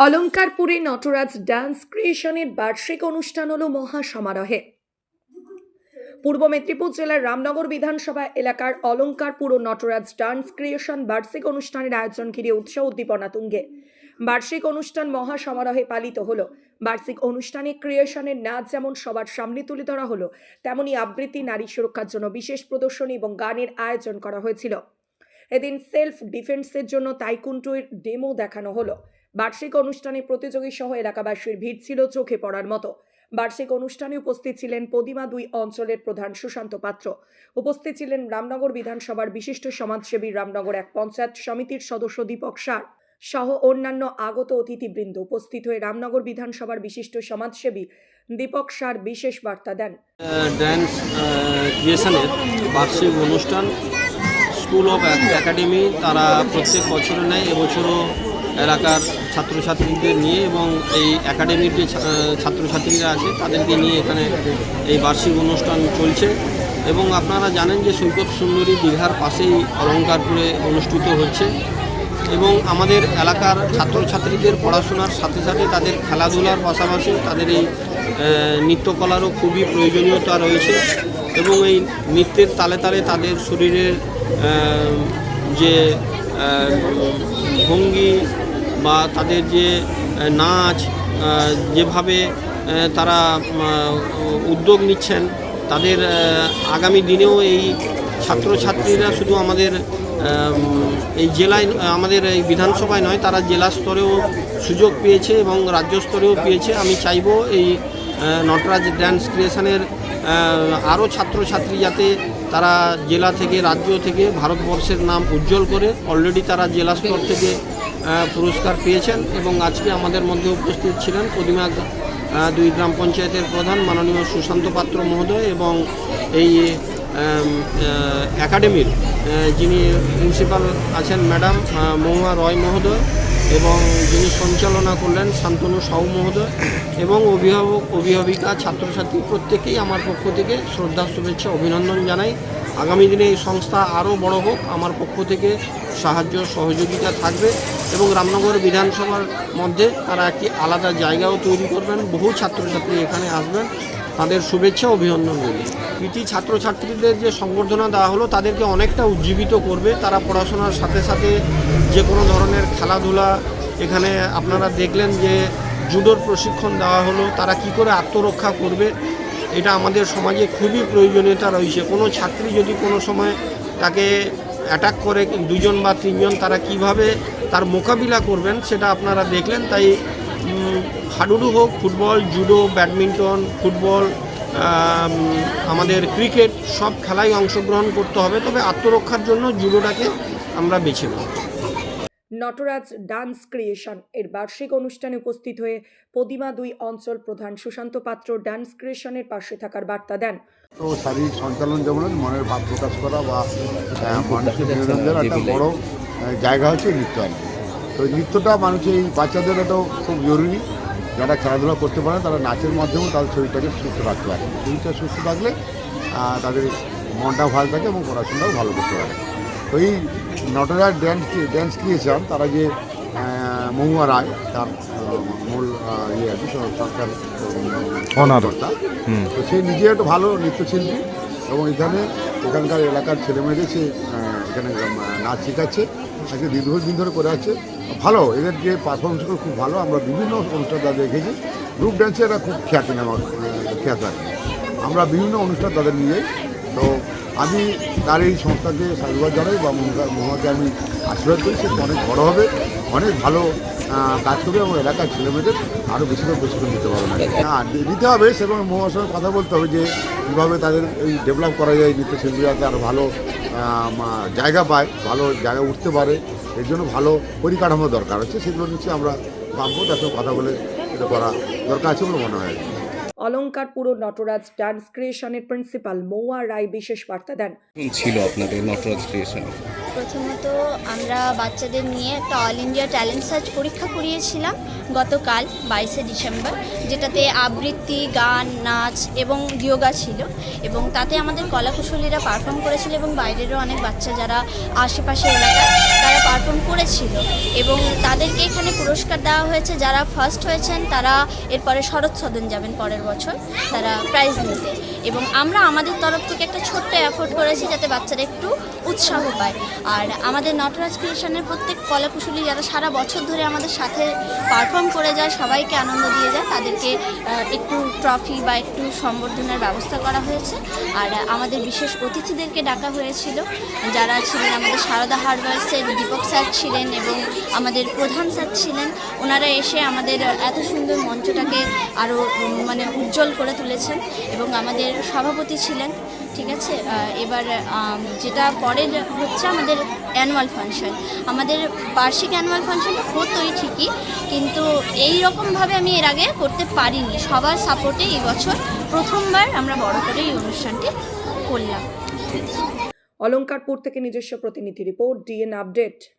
অলঙ্কারপুরে Nataraj dance ক্রিয়েশনের বার্ষিক অনুষ্ঠান হলো মহা সমারোহে। পূর্ব মেদিনীপুর জেলার রামনগর বিধানসভা এলাকার অলঙ্কারপুর ও নটরাজ ডান্স ক্রিয়েশন বার্ষিক অনুষ্ঠানের আয়োজন ঘিরে উৎসাহ উদ্দীপনা তুঙ্গে। বার্ষিক অনুষ্ঠান মহা সমারোহে পালিত হলো। বার্ষিক অনুষ্ঠানে ক্রিয়েশনের নাচ যেমন সবার সামনে তুলে ধরা হলো, তেমনি আবৃত্তি, নারী সুরক্ষার জন্য বিশেষ প্রদর্শনী এবং গানের আয়োজন করা হয়েছিল। এদিন সেলফ ডিফেন্সের জন্য তাইকুন্ডোর ডেমো দেখানো হলো। বার্ষিক অনুষ্ঠানে প্রতিযোগী সহ এলাকাবাসীর ভিড় ছিল চোখে পড়ার মতো। বার্ষিক অনুষ্ঠানে উপস্থিত ছিলেন পদিমা 2 অঞ্চলের প্রধান সুশান্ত পাত্র। উপস্থিত ছিলেন রামনগর বিধানসভার বিশিষ্ট সমাজসেবী, রামনগর 1 পঞ্চায়েত সমিতির সদস্য দীপক সার সহ অন্যান্য আগত অতিথিবৃন্দ। উপস্থিত হয়ে রামনগর বিধানসভার বিশিষ্ট সমাজসেবী দীপক সার বিশেষ বার্তা দেন। ড্যান্স ক্রিয়েশনের বার্ষিক অনুষ্ঠান স্কুল অফ একাডেমি তারা প্রত্যেক বছরে নেয়। এবছরও এলাকার ছাত্রছাত্রীদের নিয়ে এবং এই একাডেমির যে ছাত্রছাত্রীরা আছে তাদেরকে নিয়ে এখানে এই বার্ষিক অনুষ্ঠান চলছে। এবং আপনারা জানেন যে সৈকত সুন্দরী দীঘার পাশেই অলঙ্কারপুরে অনুষ্ঠিত হচ্ছে এবং আমাদের এলাকার ছাত্রছাত্রীদের পড়াশোনার সাথে সাথে তাদের খেলাধুলার পাশাপাশি তাদের এই নৃত্যকলারও খুবই প্রয়োজনীয়তা রয়েছে এবং এই নৃত্যের তালে তালে তাদের শরীরের যে ভঙ্গি বা তাদের যে নাচ, যেভাবে তারা উদ্যোগ নিচ্ছেন, তাদের আগামী দিনেও এই ছাত্রছাত্রীরা শুধু আমাদের এই জেলায়, আমাদের এই বিধানসভায় নয়, তারা জেলা স্তরেও সুযোগ পেয়েছে এবং রাজ্য স্তরেও পেয়েছে। আমি চাইব এই নটরাজ ড্যান্স ক্রিয়েশনের আরও ছাত্রছাত্রী যাতে তারা জেলা থেকে, রাজ্য থেকে ভারতবর্ষের নাম উজ্জ্বল করে। অলরেডি তারা জেলা স্তর থেকে পুরস্কার পেয়েছেন এবং আজকে আমাদের মধ্যে উপস্থিত ছিলেন পদিমা 2 গ্রাম পঞ্চায়েতের প্রধান মাননীয় সুশান্ত পাত্র মহোদয় এবং এই একাডেমির যিনি প্রিন্সিপাল আছেন ম্যাডাম মহুয়া রয় মহোদয় এবং যিনি সঞ্চালনা করলেন শান্তনু সাউ মহোদয় এবং অভিভাবক, অভিভাবিকা, ছাত্রছাত্রী প্রত্যেকেই আমার পক্ষ থেকে শ্রদ্ধা, শুভেচ্ছা, অভিনন্দন জানাই। আগামী দিনে এই সংস্থা আরও বড় হোক, আমার পক্ষ থেকে সাহায্য সহযোগিতা থাকবে এবং রামনগর বিধানসভার মধ্যে তারা একটি আলাদা জায়গাও তৈরি করবেন। বহু ছাত্রছাত্রী এখানে আসবেন, তাদের শুভেচ্ছা, অভিনন্দন রইল। কৃতি ছাত্রছাত্রীদের যে সংবর্ধনা দেওয়া হলো তাদেরকে অনেকটা উজ্জীবিত করবে। তারা পড়াশোনার সাথে সাথে যে কোনো ধরনের খেলাধুলা, এখানে আপনারা দেখলেন যে জুডোর প্রশিক্ষণ দেওয়া হলো, তারা কি করে আত্মরক্ষা করবে, এটা আমাদের সমাজে খুবই প্রয়োজনীয়তা রয়েছে। কোনো ছাত্রী যদি কোনো সময় তাকে অ্যাটাক করে 2 জন বা 3 জন, তারা কিভাবে তার মোকাবিলা করবেন সেটা আপনারা দেখলেন। তাই হাডুডু হোক, ফুটবল, জুডো, ব্যাডমিন্টন, ফুটবল, আমাদের ক্রিকেট, সব খেলায় অংশগ্রহণ করতে হবে, তবে আত্মরক্ষার জন্য জুডোটাকে আমরা বেছে নেব। নটরাজ ডান্স ক্রিয়েশন এর বার্ষিক অনুষ্ঠানে উপস্থিত হয়ে পদিমা 2 অঞ্চল প্রধান সুশান্ত পাত্র ডান্স ক্রিয়েশনের পাশে থাকার বার্তা দেন। তো শারীরিক সঞ্চালন যেমন মনের ভাব প্রকাশ করা বা মানুষের বিনোদনের একটা বড় জায়গা হচ্ছে নৃত্য। তো নৃত্যটা মানুষের এই বাচ্চাদেরও তো খুব জরুরি। যারা খেলাধুলা করতে পারে তারা নাচের মাধ্যমেও তাদের শরীরটাকে সুস্থ রাখতে পারে। শরীরটা সুস্থ থাকলে তাদের মনটাও ভালো থাকে এবং পড়াশোনাটাও ভালো করতে পারে। তো এই নটরাজ ড্যান্স ক্রিয়েশন তারা যে মহুয়া রায় তার মূল ইয়ে আছে সরকার অনারতা, তো সে নিজে একটা ভালো নৃত্যশিল্পী এবং এখানকার এলাকার ছেলেমেয়েদের সে এখানে নাচ শেখাচ্ছে। আজকে দীর্ঘদিন ধরে করে আছে ভালো। এদের যে পারফরমেন্সগুলো খুব ভালো, আমরা বিভিন্ন অনুষ্ঠান তাদের দেখেছি। গ্রুপ ড্যান্সে এরা খুব খ্যাত আছে। আমরা বিভিন্ন অনুষ্ঠান তাদের নিয়ে, তো আমি তার এই সংস্থাকে সাধুবাদ জানাই বা মহুয়াকে আমি আশীর্বাদ করি। সে অনেক বড়ো হবে, অনেক ভালো কাজ করবে এবং এলাকার ছেলেমেয়েদের আরও বেশি করে প্রশিক্ষণ দিতে পারবে না দিতে হবে। সেরকম মহুয়ার সঙ্গে কথা বলতে হবে যে কীভাবে তাদের এই ডেভেলপ করা যায়, নৃত্যশিল্পীরা আরও ভালো জায়গা পায়, ভালো জায়গায় উঠতে পারে। এর জন্য ভালো পরিকাঠামো দরকার হচ্ছে, সেগুলো নিশ্চয়ই আমরা ভাববো, তার সঙ্গে কথা বলে এটা করা দরকার আছে বলে মনে হয়। অলঙ্কারপুর নটরাজ ডান্স ক্রিয়েশনের প্রিন্সিপাল মহুয়া রায় বিশেষ বার্তা দেন। ছিল আপনাদের নটরাজ ক্রিয়েশন? প্রথমত আমরা বাচ্চাদের নিয়ে একটা অল ইন্ডিয়া ট্যালেন্ট সার্চ পরীক্ষা করিয়েছিলাম গতকাল 22শে ডিসেম্বর, যেটাতে আবৃত্তি, গান, নাচ এবং যোগা ছিল, এবং তাতে আমাদের কলাকুশলীরা পারফর্ম করেছিল এবং বাইরেরও অনেক বাচ্চা যারা আশেপাশে এলাকায় তারা পারফর্ম করেছিল, এবং তাদেরকে এখানে পুরস্কার দেওয়া হয়েছে। যারা ফার্স্ট হয়েছেন তারা এরপরে শরৎ সদন যাবেন পরের বছর তারা প্রাইজ নিতে, এবং আমরা আমাদের তরফ থেকে একটা ছোট্ট এফোর্ট করেছি যাতে বাচ্চারা একটু উৎসাহ পায়। আর আমাদের নটরাজ ক্রিয়েশনের প্রত্যেক কলাকুশলী যারা সারা বছর ধরে আমাদের সাথে পারফর্ম করে যায়, সবাইকে আনন্দ দিয়ে যায়, তাদেরকে একটু ট্রফি বা একটু সম্বর্ধনার ব্যবস্থা করা হয়েছে। আর আমাদের বিশেষ অতিথিদেরকে ডাকা হয়েছিল, যারা ছিলেন আমাদের সারদা হার্বার্সের দীপক স্যার ছিলেন এবং আমাদের প্রধান স্যার ছিলেন। ওনারা এসে আমাদের এত সুন্দর মঞ্চটাকে আরও মানে উজ্জ্বল করে তুলেছেন, এবং আমাদের সভাপতি ছিলেন। ঠিক আছে, এবার যেটা পরের হচ্ছে আমাদের অ্যানুয়াল ফাংশন। আমাদের বার্ষিক অ্যানুয়াল ফাংশনটা হতোই ঠিকই, কিন্তু এই রকমভাবে আমি এর আগে করতে পারিনি। সবার সাপোর্টে এই বছর প্রথমবার আমরা বড় করে এই অনুষ্ঠানটি করলাম। অলঙ্কারপুর থেকে নিজস্ব প্রতিনিধি রিপোর্ট, ডিএন আপডেট।